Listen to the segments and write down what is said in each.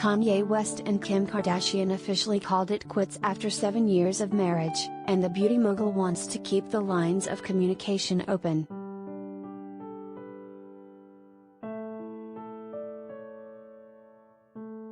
Kanye West and Kim Kardashian officially called it quits after 7 years of marriage, and the beauty mogul wants to keep the lines of communication open.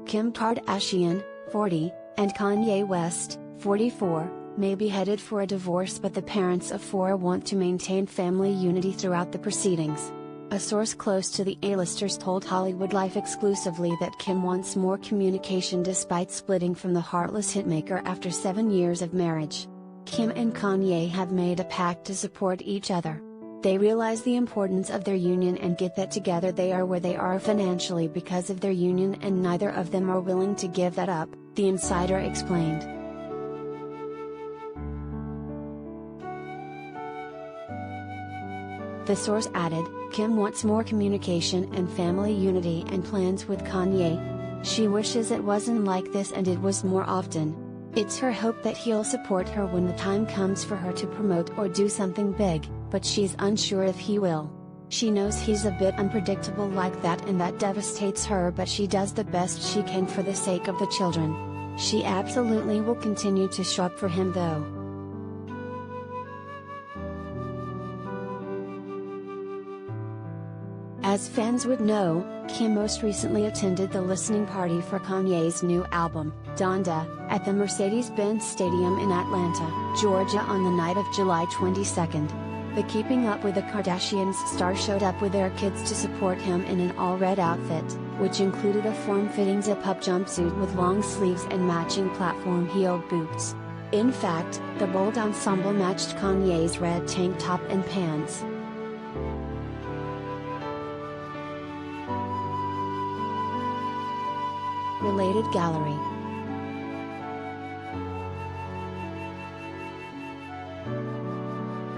Kim Kardashian, 40, and Kanye West, 44, may be headed for a divorce, but the parents of 4 want to maintain family unity throughout the proceedings. A source close to the A-listers told HollywoodLife exclusively that Kim wants more communication despite splitting from the Heartless hitmaker after 7 years of marriage. Kim and Kanye have made a pact to support each other. They realize the importance of their union and get that together they are where they are financially because of their union, and neither of them are willing to give that up, the insider explained. The source added, Kim wants more communication and family unity and plans with Kanye. She wishes it wasn't like this and it was more often. It's her hope that he'll support her when the time comes for her to promote or do something big, but she's unsure if he will. She knows he's a bit unpredictable like that and that devastates her, but she does the best she can for the sake of the children. She absolutely will continue to show up for him though. As fans would know, Kim most recently attended the listening party for Kanye's new album, Donda, at the Mercedes-Benz Stadium in Atlanta, Georgia on the night of July 22. The Keeping Up with the Kardashians star showed up with their kids to support him in an all-red outfit, which included a form-fitting zip-up jumpsuit with long sleeves and matching platform-heeled boots. In fact, the bold ensemble matched Kanye's red tank top and pants. Related gallery.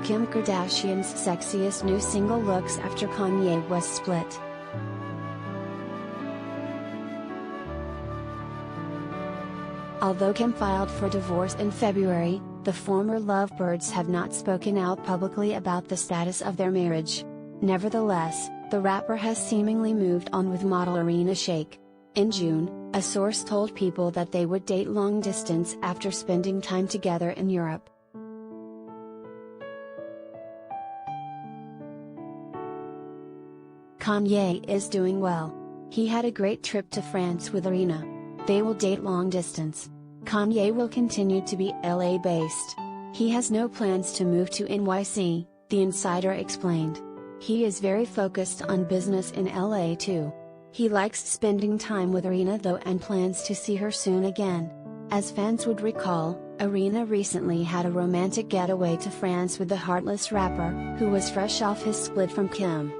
Kim Kardashian's sexiest new single looks after Kanye West split. Although Kim filed for divorce in February, the former lovebirds have not spoken out publicly about the status of their marriage. Nevertheless, the rapper has seemingly moved on with model Irina Shayk. In June, a source told People that they would date long distance after spending time together in Europe. Kanye is doing well. He had a great trip to France with Irina. They will date long distance. Kanye will continue to be LA based. He has no plans to move to NYC, the insider explained. He is very focused on business in LA too. He likes spending time with Irina though and plans to see her soon again. As fans would recall, Irina recently had a romantic getaway to France with the Heartless rapper, who was fresh off his split from Kim.